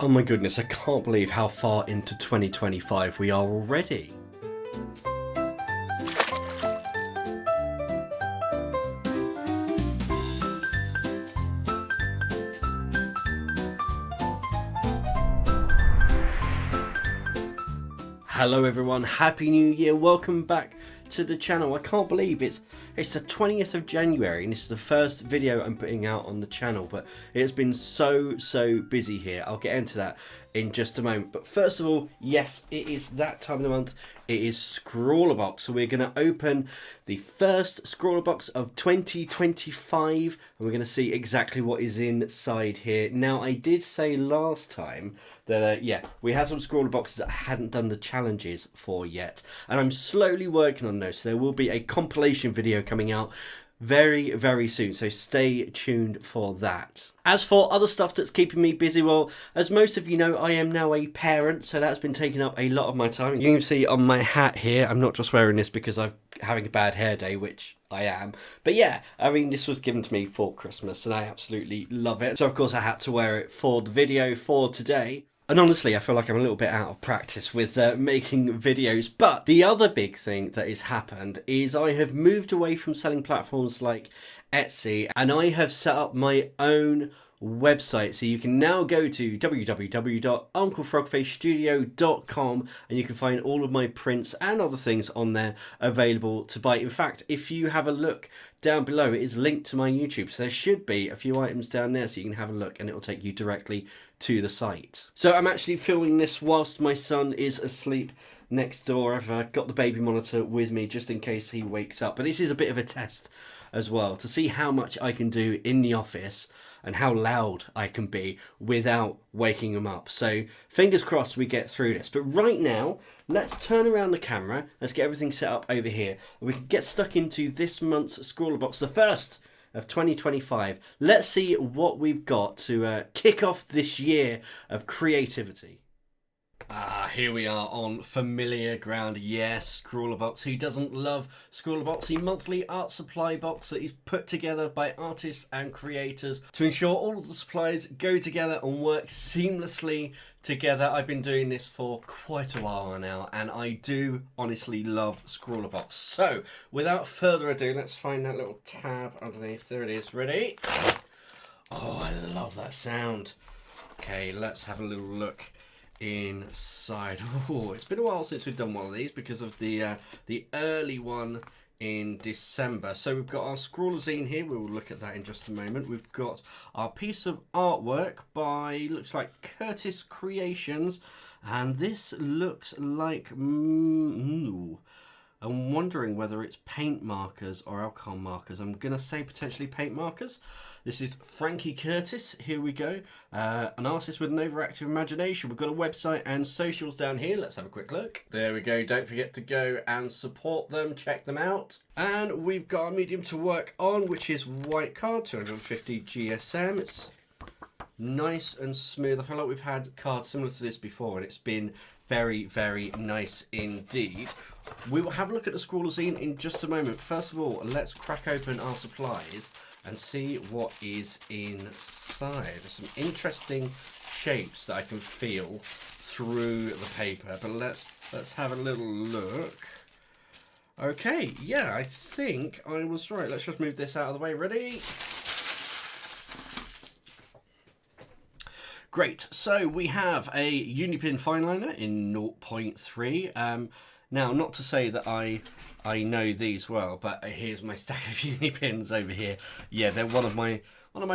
Oh my goodness, I can't believe how far into 2025 we are already. Hello everyone, Happy New Year, welcome back to the channel. I can't believe it's the 20th of January and this is the first video I'm putting out on the channel, but it's been so busy here. I'll get into that in just a moment, but first of all, yes, it is that time of the month. It is Scrawlrbox, so we're going to open the first Scrawlrbox of 2025 and we're going to see exactly what is inside here. Now, I did say last time that yeah, we had some Scrawlrboxes that I hadn't done the challenges for yet, and I'm slowly working on those, so there will be a compilation video coming out very soon, so stay tuned for that. As for other stuff that's keeping me busy, well, as most of you know, I am now a parent, so that's been taking up a lot of my time. You can see on my hat here, I'm not just wearing this because I'm having a bad hair day, which I am, but yeah, I mean, this was given to me for Christmas and I absolutely love it, so of course I had to wear it for the video for today. And honestly, I feel like I'm a little bit out of practice with making videos. But the other big thing that has happened is I have moved away from selling platforms like Etsy and I have set up my own website. So you can now go to www.unclefrogfacestudio.com and you can find all of my prints and other things on there available to buy. In fact, if you have a look down below, it is linked to my YouTube. So there should be a few items down there so you can have a look and it will take you directly to the site. So I'm actually filming this whilst my son is asleep next door. I've got the baby monitor with me just in case he wakes up. But this is a bit of a test as well to see how much I can do in the office and how loud I can be without waking him up. So fingers crossed we get through this. But right now, let's turn around the camera. Let's get everything set up over here. We can get stuck into this month's Scrawlrbox, the first of 2025. Let's see what we've got to kick off this year of creativity. Here we are on familiar ground. Yes, Scrawlrbox. Who doesn't love Scrawlrbox? The monthly art supply box that is put together by artists and creators to ensure all of the supplies go together and work seamlessly together. I've been doing this for quite a while now and I do honestly love Scrawlrbox. So without further ado, let's find that little tab underneath. There it is. Ready? Oh, I love that sound. Okay, let's have a little look inside. Oh, it's been a while since we've done one of these because of the early one in December. So we've got our Scrawlzine here. We will look at that in just a moment. We've got our piece of artwork by, looks like Curtis Creations, and this looks like I'm wondering whether it's paint markers or alcohol markers. I'm going to say potentially paint markers. This is Frankie Curtis. Here we go. An artist with an overactive imagination. We've got a website and socials down here. Let's have a quick look. There we go. Don't forget to go and support them. Check them out. And we've got a medium to work on, which is white card, 250 GSM. It's nice and smooth. I feel like we've had cards similar to this before and it's been very nice indeed. We will have a look at the Scrawlzine in just a moment. First of all, let's crack open our supplies and see what is inside. There's some interesting shapes that I can feel through the paper, but let's have a little look. Okay, yeah, I think I was right. Let's just move this out of the way. Ready? Great, so we have a Unipin fineliner in 0.3. Now, not to say that I know these well, but here's my stack of Unipins over here. Yeah, they're one of my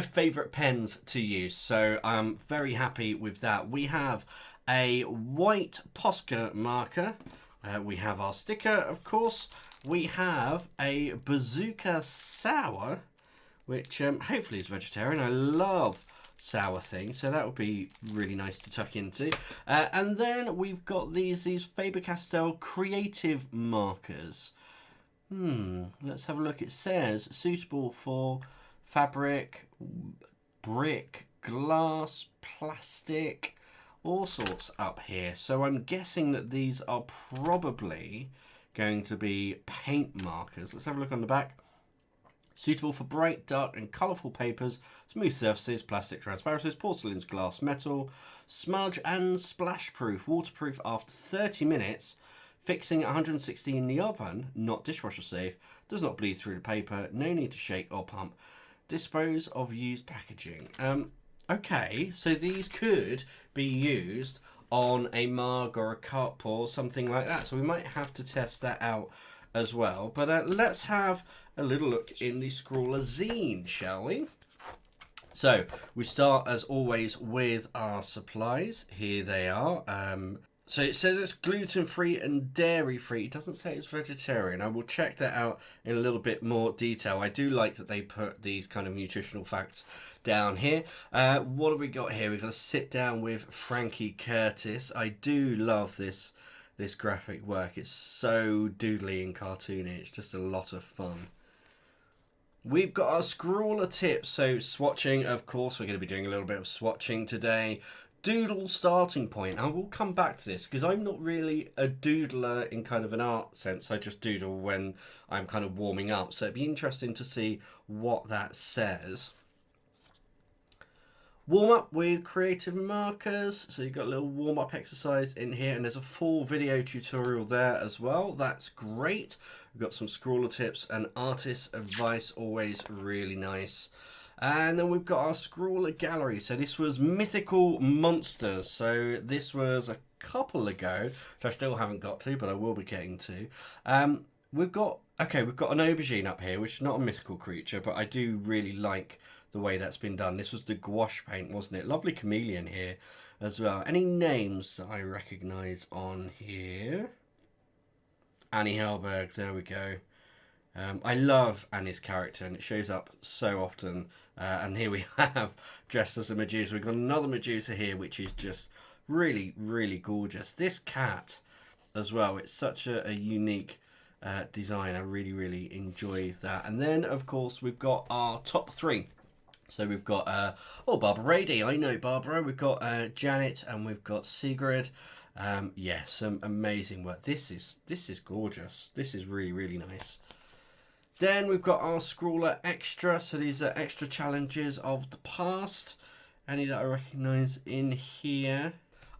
favourite pens to use, so I'm very happy with that. We have a white Posca marker. We have our sticker, of course. We have a Bazooka Sour, which hopefully is vegetarian. I love sour thing, so that would be really nice to tuck into. And then we've got these Faber-Castell creative markers. Let's have a look. It says suitable for fabric, brick, glass, plastic, all sorts up here. So I'm guessing that these are probably going to be paint markers. Let's have a look on the back. Suitable for bright, dark and colourful papers, smooth surfaces, plastic transparencies, porcelains, glass, metal, smudge and splash proof, waterproof after 30 minutes, fixing at 160 in the oven, not dishwasher safe, does not bleed through the paper, no need to shake or pump, dispose of used packaging. Okay, so these could be used on a mug or a cup or something like that, so we might have to test that out as well. But let's have a little look in the Scrawler zine, shall we? So we start as always with our supplies. Here they are. So it says it's gluten-free and dairy-free. It doesn't say it's vegetarian. I will check that out in a little bit more detail. I do like that they put these kind of nutritional facts down here. What have we got here? We've got to sit down with Frankie Curtis. I do love this graphic work. It's so doodly and cartoony. It's just a lot of fun. We've got our Scrawler tips. So swatching, of course, we're going to be doing a little bit of swatching today. Doodle starting point. I will come back to this because I'm not really a doodler in kind of an art sense. I just doodle when I'm kind of warming up. So it'd be interesting to see what that says. Warm up with creative markers. So you've got a little warm up exercise in here, and there's a full video tutorial there as well. That's great. We've got some Scrawler tips and artist advice, always really nice. And then we've got our Scrawler gallery. So this was Mythical Monsters. So this was a couple ago, which I still haven't got to, but I will be getting to. We've got an aubergine up here, which is not a mythical creature, but I do really like the way that's been done. This was the gouache paint, wasn't it? Lovely chameleon here as well. Any names that I recognise on here? Annie Hellberg, there we go. I love Annie's character, and it shows up so often. And here we have dressed as a Medusa. We've got another Medusa here, which is just really, really gorgeous. This cat as well, it's such a unique design. I really, really enjoy that. And then, of course, we've got our top three. So we've got, Barbara Rady. I know Barbara. We've got Janet, and we've got Sigrid. Yeah, some amazing work. This is gorgeous. This is really, really nice. Then we've got our Scrawler Extra. So these are extra challenges of the past. Any that I recognise in here.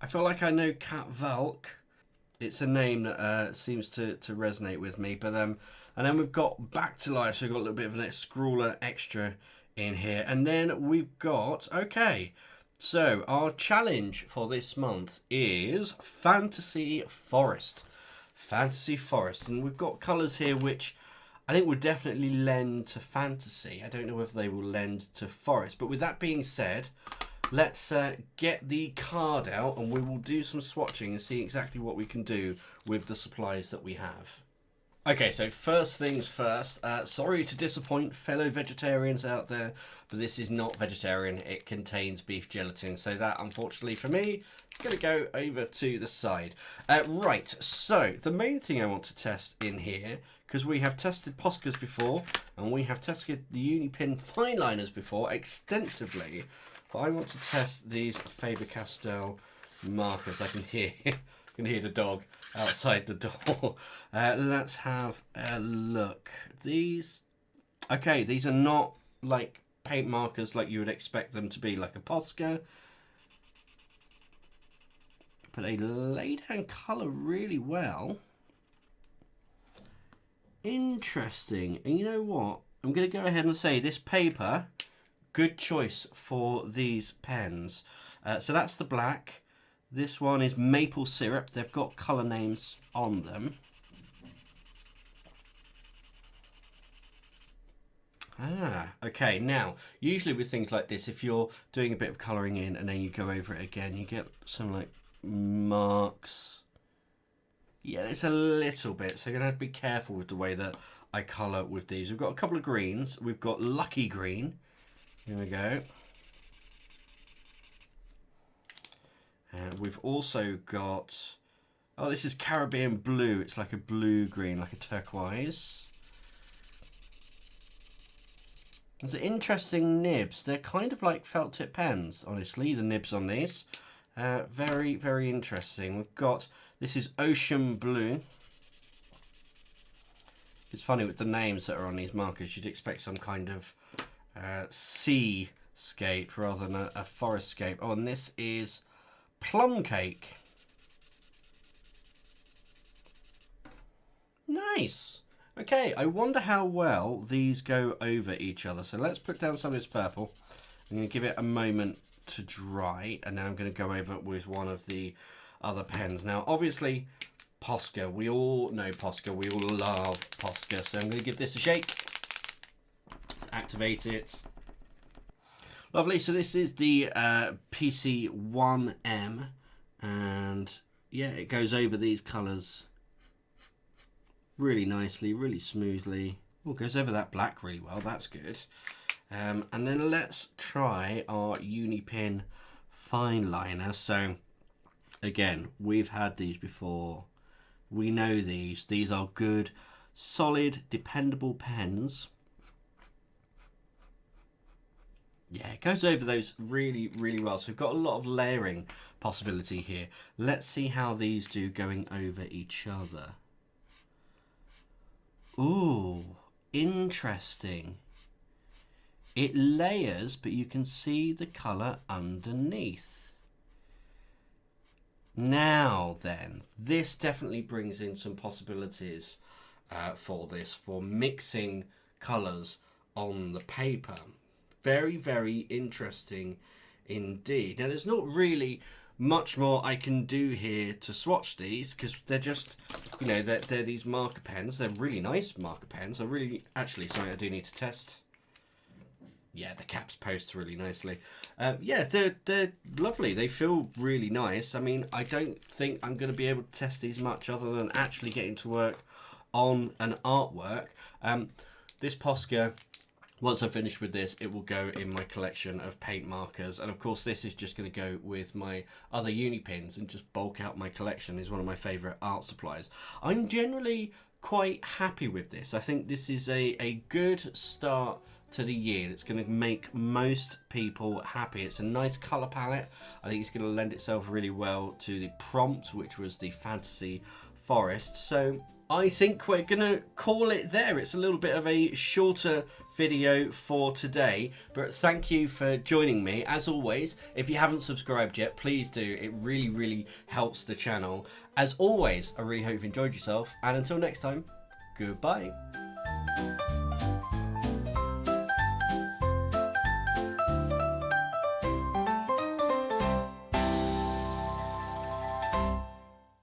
I feel like I know Kat Valk. It's a name that seems to resonate with me. But and then we've got Back to Life. So we've got a little bit of a Scrawler Extra in here. And then we've got, okay, so our challenge for this month is Fantasy Forest. Fantasy Forest. And we've got colours here which I think would definitely lend to fantasy. I don't know if they will lend to forest. But with that being said, let's get the card out and we will do some swatching and see exactly what we can do with the supplies that we have. Okay, so first things first, sorry to disappoint fellow vegetarians out there, but this is not vegetarian. It contains beef gelatin, so that, unfortunately for me, is going to go over to the side. Right, so the main thing I want to test in here, because we have tested Poscas before, and we have tested the Unipin fine liners before extensively, but I want to test these Faber-Castell markers. I can hear the dog outside the door. Let's have a look. These are not like paint markers like you would expect them to be, like a Posca, but they lay down colour really well. Interesting. And you know what? I'm going to go ahead and say this paper, good choice for these pens. So that's the black. This one is maple syrup. They've got colour names on them. Okay. Now, usually with things like this, if you're doing a bit of colouring in and then you go over it again, you get some like marks. Yeah, it's a little bit. So you're going to have to be careful with the way that I colour with these. We've got a couple of greens. We've got Lucky Green. Here we go. We've also got, this is Caribbean Blue. It's like a blue-green, like a turquoise. There's interesting nibs. They're kind of like felt tip pens, honestly, the nibs on these. Very, very interesting. We've got, this is Ocean Blue. It's funny with the names that are on these markers, you'd expect some kind of seascape rather than a forestscape. Oh, and this is plum cake. Nice. Okay, I wonder how well these go over each other. So let's put down some of this purple. I'm going to give it a moment to dry, and then I'm going to go over it with one of the other pens. Now, obviously, Posca. We all know Posca. We all love Posca. So I'm going to give this a shake. Activate it. Lovely. So this is the PC1M, and yeah, it goes over these colours really nicely, really smoothly. Oh, goes over that black really well. That's good. And then let's try our Unipin fine liner. So again, we've had these before. We know these. These are good, solid, dependable pens. Yeah, it goes over those really, really well. So we've got a lot of layering possibility here. Let's see how these do going over each other. Ooh, interesting. It layers, but you can see the colour underneath. Now then, this definitely brings in some possibilities for this, for mixing colours on the paper. Very, very interesting indeed. Now, there's not really much more I can do here to swatch these, because they're just, you know, they're these marker pens. They're really nice marker pens. I really, actually, sorry, I do need to test. Yeah, the caps post really nicely. Yeah, they're lovely. They feel really nice. I mean, I don't think I'm going to be able to test these much other than actually getting to work on an artwork. This Posca, once I finish with this, it will go in my collection of paint markers. And of course, this is just going to go with my other Unipins and just bulk out my collection. It's one of my favourite art supplies. I'm generally quite happy with this. I think this is a good start to the year. It's going to make most people happy. It's a nice colour palette. I think it's going to lend itself really well to the prompt, which was the fantasy forest. So I think we're gonna call it there. It's a little bit of a shorter video for today, but thank you for joining me. As always, if you haven't subscribed yet, please do. It really, really helps the channel. As always, I really hope you've enjoyed yourself, and until next time, goodbye.